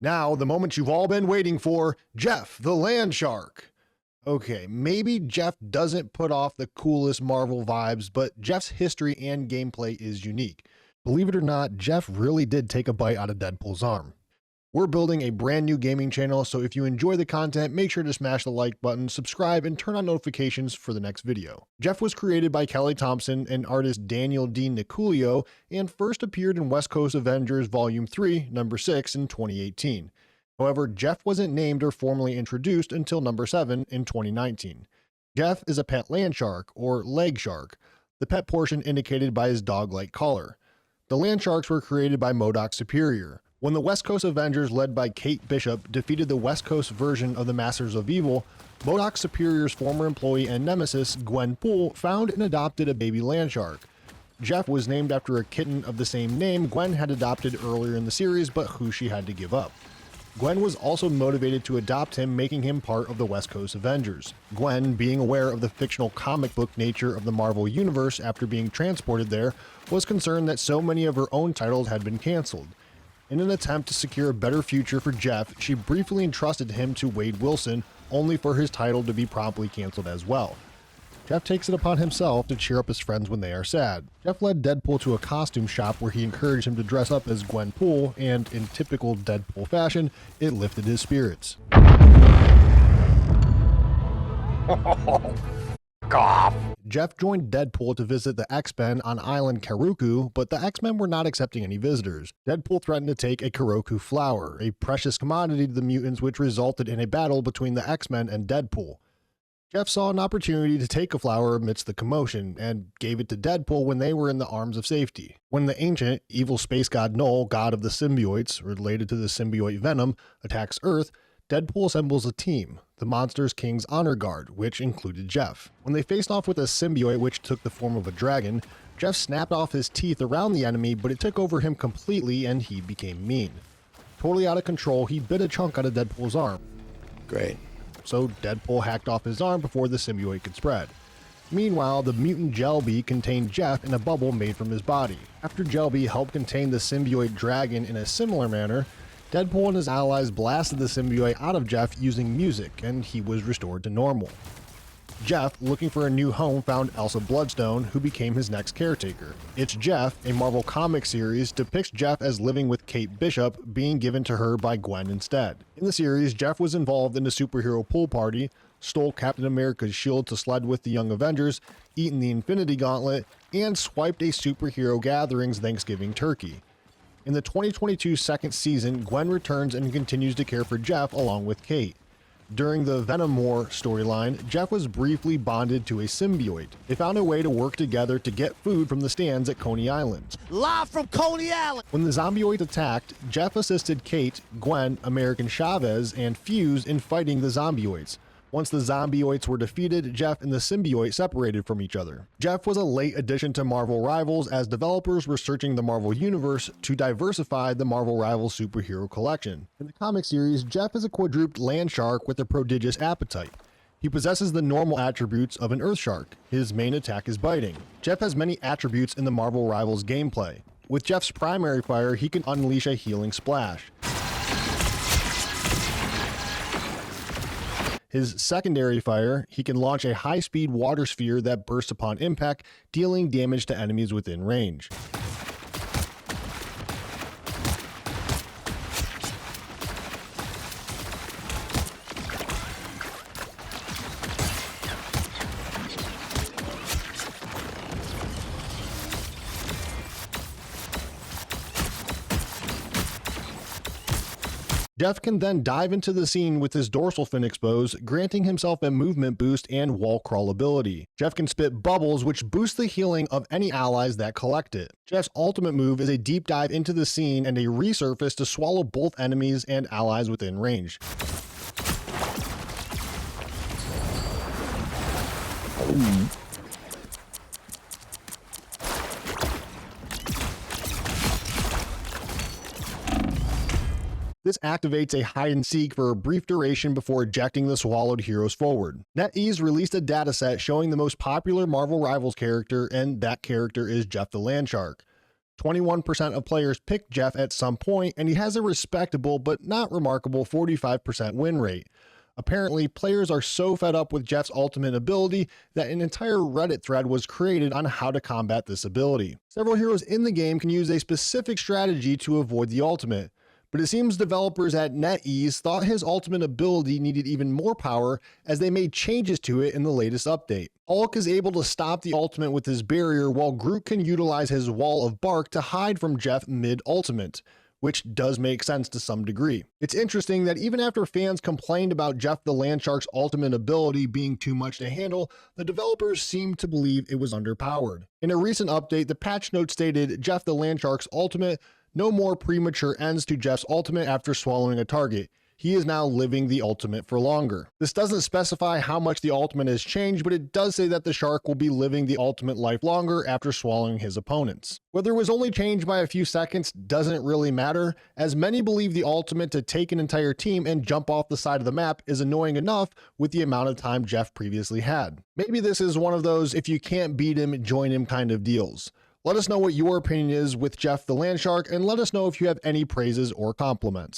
Now, the moment you've all been waiting for, Jeff the Land Shark. Okay, maybe Jeff doesn't put off the coolest Marvel vibes, but Jeff's history and gameplay is unique. Believe it or not, Jeff really did take a bite out of Deadpool's arm. We're building a brand new gaming channel, so if you enjoy the content, make sure to smash the like button, subscribe, and turn on notifications for the next video. Jeff was created by Kelly Thompson and artist Daniel D. Niculio, and first appeared in West Coast Avengers Volume 3, number 6 in 2018. However, Jeff wasn't named or formally introduced until number 7 in 2019. Jeff is a pet land shark, or leg shark, the pet portion indicated by his dog-like collar. The land sharks were created by MODOK Superior. When the West Coast Avengers led by Kate Bishop defeated the West Coast version of the Masters of Evil, MODOK Superior's former employee and nemesis, Gwen Poole, found and adopted a baby land shark. Jeff was named after a kitten of the same name Gwen had adopted earlier in the series, but who she had to give up. Gwen was also motivated to adopt him, making him part of the West Coast Avengers. Gwen, being aware of the fictional comic book nature of the Marvel Universe after being transported there, was concerned that so many of her own titles had been canceled. In an attempt to secure a better future for Jeff, she briefly entrusted him to Wade Wilson, only for his title to be promptly canceled as well. Jeff takes it upon himself to cheer up his friends when they are sad. Jeff led Deadpool to a costume shop where he encouraged him to dress up as Gwen Poole, and in typical Deadpool fashion, it lifted his spirits. Jeff joined Deadpool to visit the X-Men on island Karuku, but the X-Men were not accepting any visitors. Deadpool threatened to take a Karuku flower, a precious commodity to the mutants, which resulted in a battle between the X-Men and Deadpool. Jeff saw an opportunity to take a flower amidst the commotion, and gave it to Deadpool when they were in the arms of safety. When the ancient, evil space god Null, god of the symbiotes, related to the symbiote Venom, attacks Earth, Deadpool assembles a team, the Monsters King's Honor Guard, which included Jeff. When they faced off with a symbiote which took the form of a dragon, Jeff snapped off his teeth around the enemy, but it took over him completely and he became mean. Totally out of control, he bit a chunk out of Deadpool's arm. Great. So Deadpool hacked off his arm before the symbiote could spread. Meanwhile, the mutant Gelby contained Jeff in a bubble made from his body. After Gelby helped contain the symbiote dragon in a similar manner, Deadpool and his allies blasted the symbiote out of Jeff using music, and he was restored to normal. Jeff, looking for a new home, found Elsa Bloodstone, who became his next caretaker. It's Jeff, a Marvel comic series, depicts Jeff as living with Kate Bishop, being given to her by Gwen instead. In the series, Jeff was involved in a superhero pool party, stole Captain America's shield to sled with the Young Avengers, eaten the Infinity Gauntlet, and swiped a superhero gatherings Thanksgiving turkey. In the 2022 second season, Gwen returns and continues to care for Jeff along with Kate. During the Venom War storyline, Jeff was briefly bonded to a symbiote. They found a way to work together to get food from the stands at Coney Island. Live from Coney Island! When the zombioid attacked, Jeff assisted Kate, Gwen, American Chavez, and Fuse in fighting the zombioids. Once the zombioids were defeated, Jeff and the symbiote separated from each other. Jeff was a late addition to Marvel Rivals as developers were searching the Marvel Universe to diversify the Marvel Rivals superhero collection. In the comic series, Jeff is a quadruped land shark with a prodigious appetite. He possesses the normal attributes of an earth shark. His main attack is biting. Jeff has many attributes in the Marvel Rivals gameplay. With Jeff's primary fire, he can unleash a healing splash. His secondary fire, he can launch a high-speed water sphere that bursts upon impact, dealing damage to enemies within range. Jeff can then dive into the scene with his dorsal fin exposed, granting himself a movement boost and wall crawl ability. Jeff can spit bubbles, which boost the healing of any allies that collect it. Jeff's ultimate move is a deep dive into the scene and a resurface to swallow both enemies and allies within range. This activates a hide and seek for a brief duration before ejecting the swallowed heroes forward. NetEase released a dataset showing the most popular Marvel Rivals character, and that character is Jeff the Land Shark. 21% of players picked Jeff at some point, and he has a respectable but not remarkable 45% win rate. Apparently, players are so fed up with Jeff's ultimate ability that an entire Reddit thread was created on how to combat this ability. Several heroes in the game can use a specific strategy to avoid the ultimate, but it seems developers at NetEase thought his ultimate ability needed even more power as they made changes to it in the latest update. Hulk is able to stop the ultimate with his barrier, while Groot can utilize his wall of bark to hide from Jeff mid-ultimate, which does make sense to some degree. It's interesting that even after fans complained about Jeff the Landshark's ultimate ability being too much to handle, the developers seemed to believe it was underpowered. In a recent update, the patch note stated, "Jeff the Landshark's ultimate, no more premature ends to Jeff's ultimate after swallowing a target. He is now living the ultimate for longer." This doesn't specify how much the ultimate has changed, but it does say that the shark will be living the ultimate life longer after swallowing his opponents. Whether it was only changed by a few seconds doesn't really matter, as many believe the ultimate to take an entire team and jump off the side of the map is annoying enough with the amount of time Jeff previously had. Maybe this is one of those if you can't beat him, join him kind of deals. Let us know what your opinion is with Jeff the Landshark, and let us know if you have any praises or compliments.